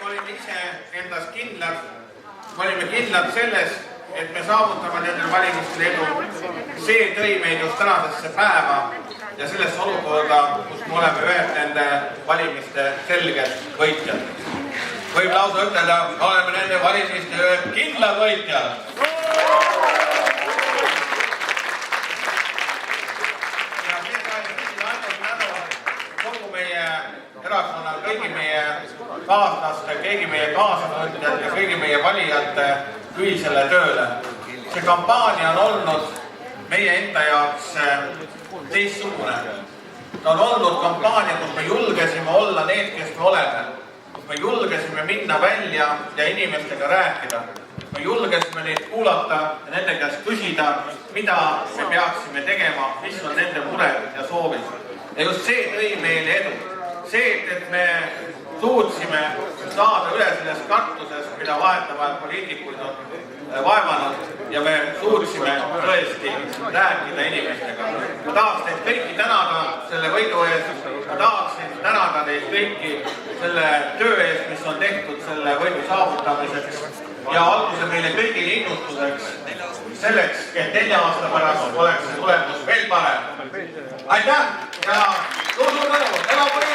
olime ise endas kindlad, me olime kindlad selles, et me saavutame nendel valimistel edu. See tõi meid just tänasesse päeva ja sellesse olukorda, kus me oleme ühed nende valimiste selged võitjad. Võib lausa ütelda, oleme nende valimiste ühed kindlad võitjad. Kogu meie erakonnal, kõigi meie kaaslaste, kõigi meie kaasamõtjad ja kõigi meie valijate ühisele tööle. See kampaania on olnud meie enda jaoks teistsugune. Ta on olnud kampaania, kus me julgesime olla need, kes me oleme. Me julgesime minna välja ja inimestega rääkida. Me julgesime neid kuulata ja nende käest küsida, mida me peaksime tegema, mis on nende mured ja soovid. Ja just see tõi meile edu. See, et me suutsime saada üle sellest kartusest, mida vahetavad poliitikuid on vaevanud ja me suutsime tõesti rääkida inimestega. Ma tahaks teid kõiki tänada selle võidu eest, ma tahaksin tänada teid kõiki selle töö eest, mis on tehtud selle võidu saavutamiseks ja alguse meile kõigile innustuseks selleks, et 4 aasta pärast oleks see tulemus veel parem. Aitäh ja suur tänu!